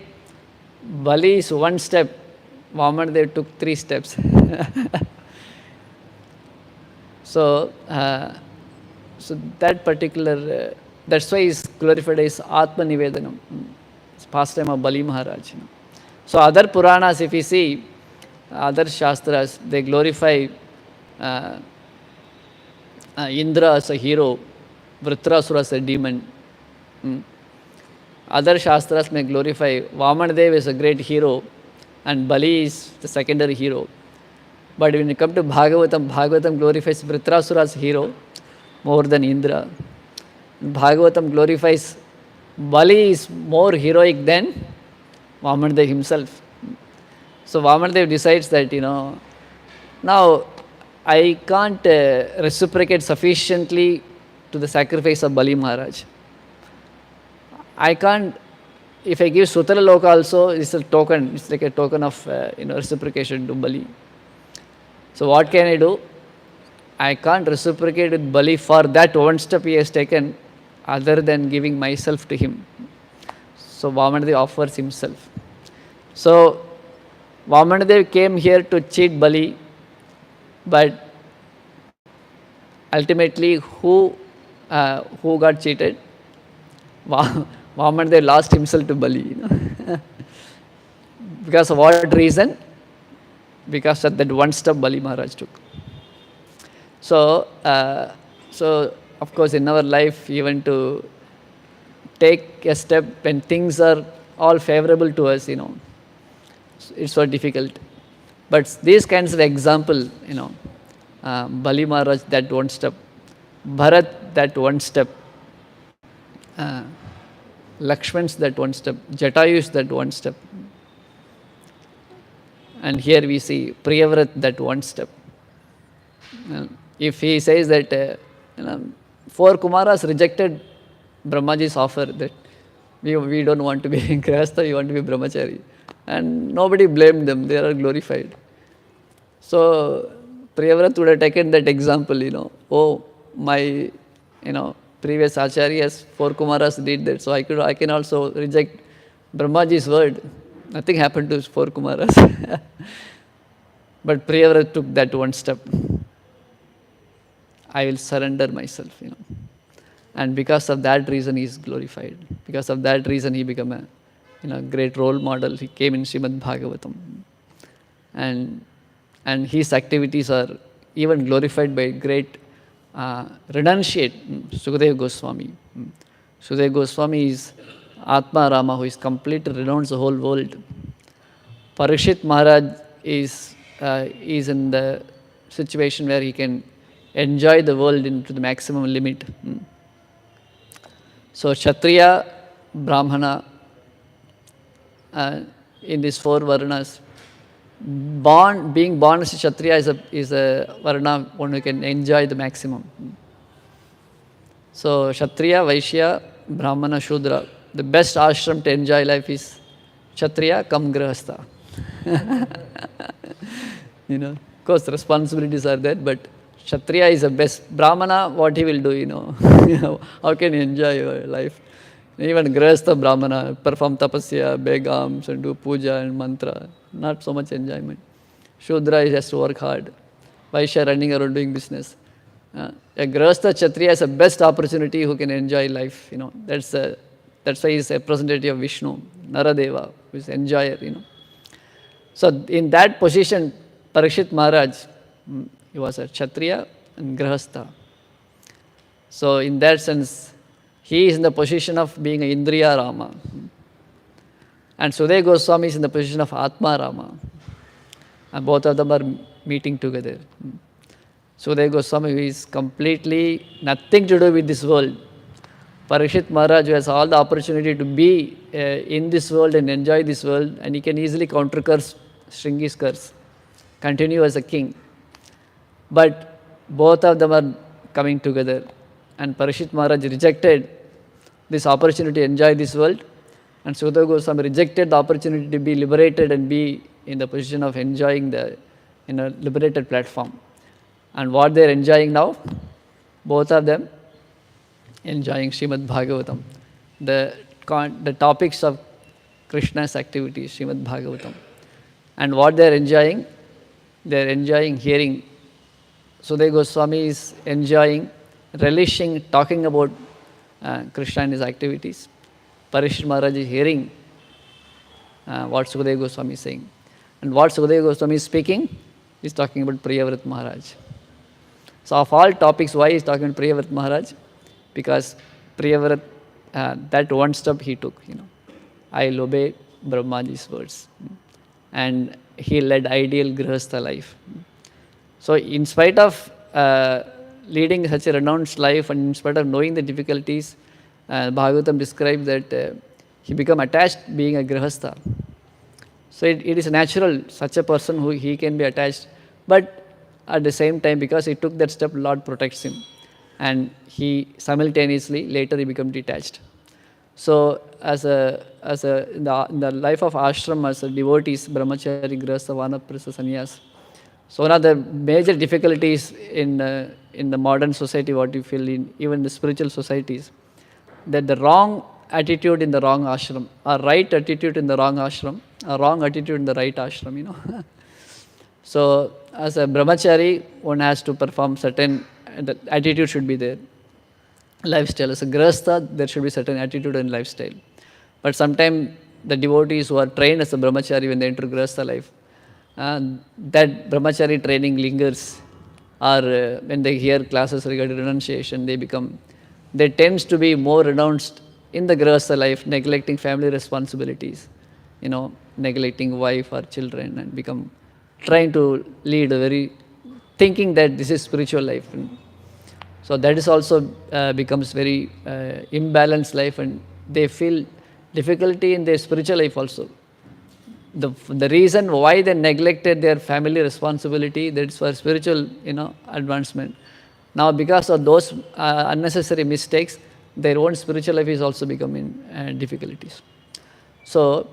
Bali's 1 step, Vamanadev took 3 steps. So that particular, that's why is glorified as Atma Nivedanam. It's pastime of Bali Maharaj. So other Puranas, if you see, other Shastras, they glorify Indra as a hero, Vritrasura as a demon, Other Shastras may glorify Vamanadev is a great hero and Bali is the secondary hero. But when you come to Bhagavatam, Bhagavatam glorifies Vritrasura's hero more than Indra. Bhagavatam glorifies Bali is more heroic than Vamanadev himself. So Vamanadev decides that, now I can't reciprocate sufficiently to the sacrifice of Bali Maharaj. I can't, if I give Sutala Loka also, it's a token, it's like a token of reciprocation to Bali. So what can I do? I can't reciprocate with Bali for that one step he has taken other than giving myself to him. So Vamanadev offers himself. So Vamanadev came here to cheat Bali, but ultimately who got cheated? Vamanadev lost himself to Bali. Because of what reason? Because of that one step Bali Maharaj took. So of course in our life, even to take a step when things are all favorable to us, it's so difficult. But these kinds of example, Bali Maharaj, that one step, Bharat, that one step, Lakshman's that one step, Jatayu's that one step. And here we see Priyavrat, that one step. If he says that 4 Kumaras rejected Brahmaji's offer that we don't want to be Grihastha, we want to be Brahmachari. And nobody blamed them, they are glorified. So Priyavrat would have taken that example, my previous acharyas, 4 Kumaras did that, so I can also reject Brahmaji's word. Nothing happened to 4 Kumaras. But Priyavrat took that one step. I will surrender myself, And because of that reason he is glorified. Because of that reason he became a great role model. He came in Srimad Bhagavatam. And his activities are even glorified by great renunciate, Sukadeva Goswami. Sukadeva Goswami is Atma Rama, who is completely renounced the whole world. Parikshit Maharaj is in the situation where he can enjoy the world into the maximum limit. So Kshatriya, Brahmana, in these 4 Varnas, being born as a Kshatriya is a Varna one who can enjoy the maximum. So Kshatriya, Vaishya, Brahmana, Shudra, the best ashram to enjoy life is Kshatriya come Grihastha. Of course responsibilities are there, but Kshatriya is the best. Brahmana, what he will do, how can he enjoy your life? Even Grihastha Brahmana, perform tapasya, beg alms and do puja and mantra, not so much enjoyment. Shudra has to work hard. Vaishya running around doing business. A Grihastha Kshatriya is the best opportunity who can enjoy life, That's why he is a representative of Vishnu, Naradeva, who is enjoyer, So in that position, Parikshit Maharaj, he was a Kshatriya and Grihastha. So in that sense, he is in the position of being a Indriya Rama. And Sukadeva Goswami is in the position of Atma Rama. And both of them are meeting together. Sukadeva Goswami is completely nothing to do with this world. Parikshit Maharaj has all the opportunity to be in this world and enjoy this world, and he can easily counter-curse Shringi's curse, continue as a king. But both of them are coming together, and Parikshit Maharaj rejected this opportunity to enjoy this world, and Sukadeva Goswami rejected the opportunity to be liberated and be in the position of enjoying the liberated platform. And what they are enjoying now, both of them enjoying Srimad Bhagavatam. The topics of Krishna's activities, Srimad Bhagavatam. And what they are enjoying hearing. Sukadeva Goswami is enjoying, relishing, talking about Krishna and his activities. Parikshit Maharaj is hearing what Sukadeva Goswami is saying. And what Sukadeva Goswami is speaking, he is talking about Priyavrat Maharaj. So of all topics, why he is talking about Priyavrat Maharaj? Because Priyavrat that one step he took, I'll obey Brahmaji's words. And he led ideal Grihastha life. So, in spite of leading such a renounced life and in spite of knowing the difficulties, Bhagavatam describes that he became attached being a Grihastha. So, it is natural, such a person who he can be attached, but at the same time, because he took that step, Lord protects him. And he simultaneously, later he became detached. So, in the life of ashram, as a devotees, brahmachari, grihastha, vanaprastha, sannyas. So, one of the major difficulties in the modern society, what you feel in even the spiritual societies, that the wrong attitude in the wrong ashram, or right attitude in the wrong ashram, or wrong attitude in the right ashram, So, as a brahmachari, one has to perform certain, the attitude should be there. Lifestyle. As a grihastha, there should be certain attitude and lifestyle. But sometimes the devotees who are trained as a brahmachari, when they enter grihastha life, that brahmachari training lingers, or when they hear classes regarding renunciation, they tends to be more renounced in the grihastha life, neglecting family responsibilities, neglecting wife or children, and trying to lead thinking that this is spiritual life. So that is also becomes very imbalanced life, and they feel difficulty in their spiritual life also. The reason why they neglected their family responsibility, that's for spiritual advancement. Now because of those unnecessary mistakes, their own spiritual life is also becoming difficulties. So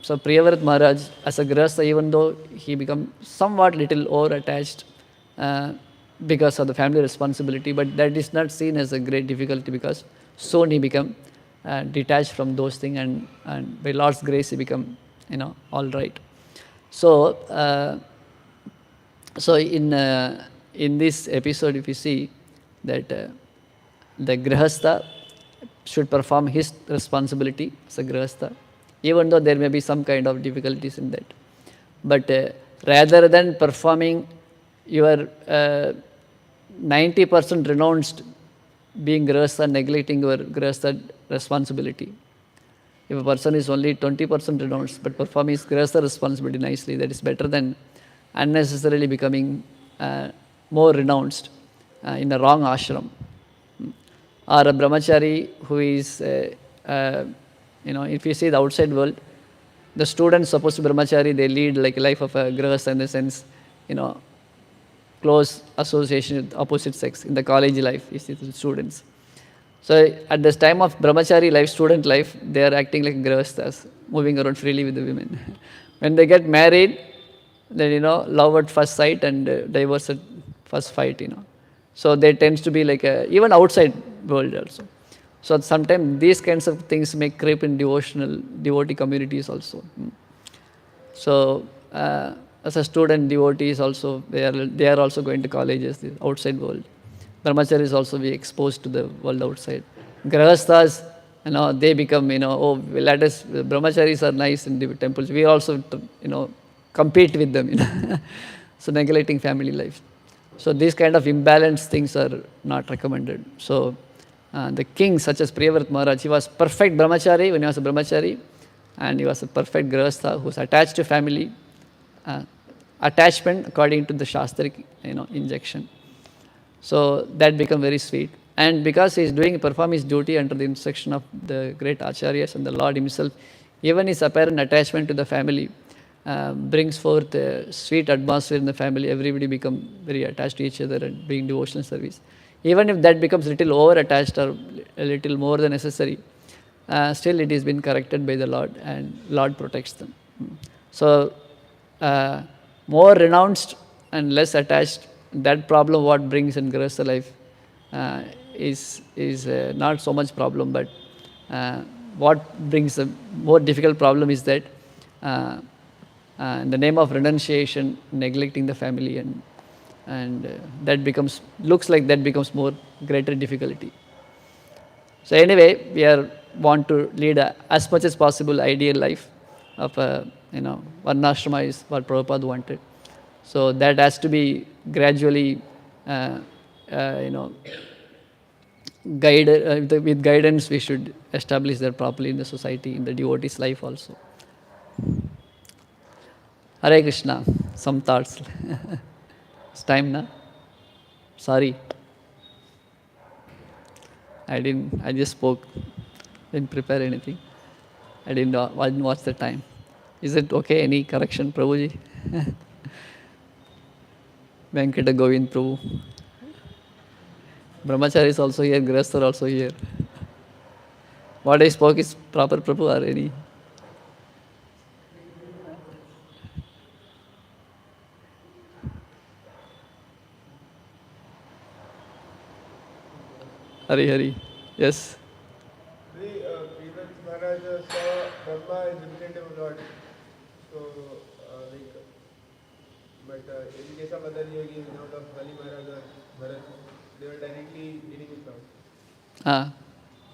Priyavrat Maharaj, as a grihastha, even though he become somewhat little over attached because of the family responsibility, but that is not seen as a great difficulty, because soon he become detached from those things, and by Lord's grace he become all right. So in this episode, if you see that the grihastha should perform his responsibility as a grihastha, even though there may be some kind of difficulties in that. But rather than performing your 90% renounced being grihastha, neglecting your grihastha responsibility. If a person is only 20% renounced but performing his grihastha responsibility nicely, that is better than unnecessarily becoming more renounced in the wrong ashram. Or a brahmachari who is, if you see the outside world, the students supposed to be brahmachari, they lead like a life of a grihastha in the sense, close association with opposite sex in the college life, you see the students. So at this time of brahmachari life, student life, they are acting like grihasthas, moving around freely with the women. When they get married, then love at first sight and divorce at first fight, So they tends to be like even outside world also. So sometimes these kinds of things may creep in devotee communities also. So as a student, devotees also, they are also going to colleges, the outside world. Brahmacharis also be exposed to the world outside. Grihasthas, they become, let us, brahmacharis are nice in the temples. We also, compete with them, So neglecting family life. So these kind of imbalanced things are not recommended. So the king, such as Priyavrat Maharaj, he was perfect brahmachari when he was a brahmachari, and he was a perfect grihastha who was attached to family. Attachment according to the shastric, injection. So that become very sweet. And because he is performing his duty under the instruction of the great acharyas and the Lord himself, even his apparent attachment to the family brings forth a sweet atmosphere in the family. Everybody become very attached to each other and doing devotional service. Even if that becomes a little over attached or a little more than necessary, still it is been corrected by the Lord, and Lord protects them. So more renounced and less attached, that problem what brings in grihastha life is not so much problem, but what brings a more difficult problem is that in the name of renunciation, neglecting the family, and that looks like that becomes more greater difficulty. So anyway, we want to lead as much as possible ideal life of varnashrama is what Prabhupada wanted. So that has to be gradually with guidance, we should establish that properly in the society, in the devotee's life also. Hare Krishna, some thoughts. It's time now. Sorry, I just spoke, didn't prepare anything. I didn't watch the time. Is it okay? Any correction, Prabhuji? Venkata Govind Prabhu. Brahmachari is also here, Grihasthar also here. What I spoke is proper, Prabhu, or any? Hari Hari. Yes. Previous Maharaj saw Brahma is representative of Lord. So, but in case of other yogis, not of Bali Maharaj or Bharat, they were directly dealing with Lord. Ah.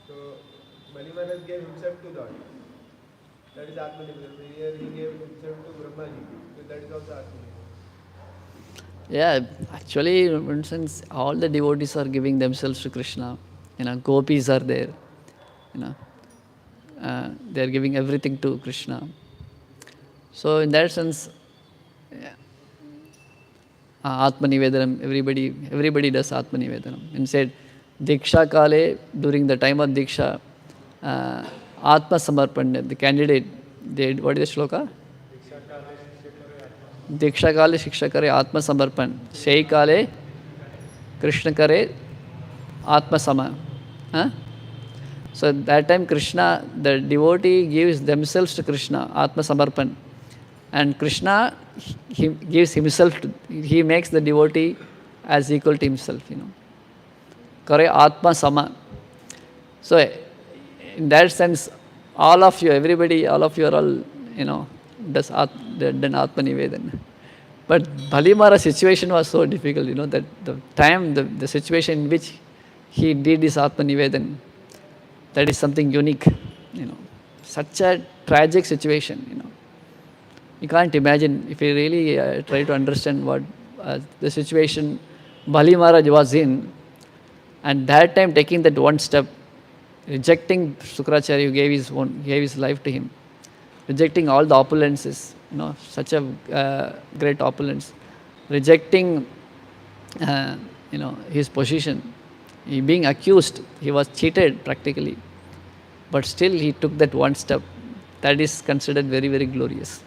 So, Bali Maharaj gave himself to Lord. That is Atmanivedana. Here he gave himself to Brahmaji. So that is also Atmanivedana. Yeah, actually, for instance, all the devotees are giving themselves to Krishna. Gopis are there. They are giving everything to Krishna. So, in that sense, Atmanivedanam, everybody does Atmanivedanam. And said, Diksha Kale, during the time of Diksha, Atma Samarpan, the candidate, what is the shloka? Diksha Kale Shiksha Kare Atma Samarpan. Shei Kale Krishna Kare Atma Sama. Huh? So at that time Krishna, the devotee gives themselves to Krishna, Atma Samarpan. And Krishna, he gives himself, he makes the devotee as equal to himself, Kare Atma Sama. So in that sense, all of you are all, does done Atma Nivedan. But Bali Maharaj's situation was so difficult, that the time, the situation in which he did his Atma Nivedan, that is something unique, Such a tragic situation, You can't imagine if you really try to understand what the situation Bali Maharaj was in, and that time taking that one step, rejecting Sukracharya who gave his life to him, rejecting all the opulences, such a great opulence, rejecting, his position. He being accused, he was cheated practically, but still he took that one step. That is considered very, very glorious.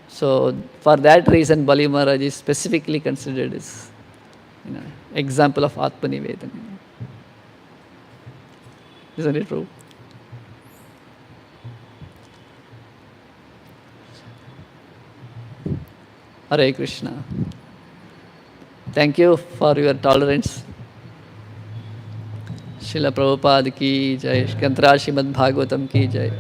So for that reason, Bali Maharaj is specifically considered as, example of Atma Nivedan. Isn't it true? Hare Krishna. Thank you for your tolerance. Srila Prabhupada ki jai. Kantra Srimad Bhagavatam ki jai.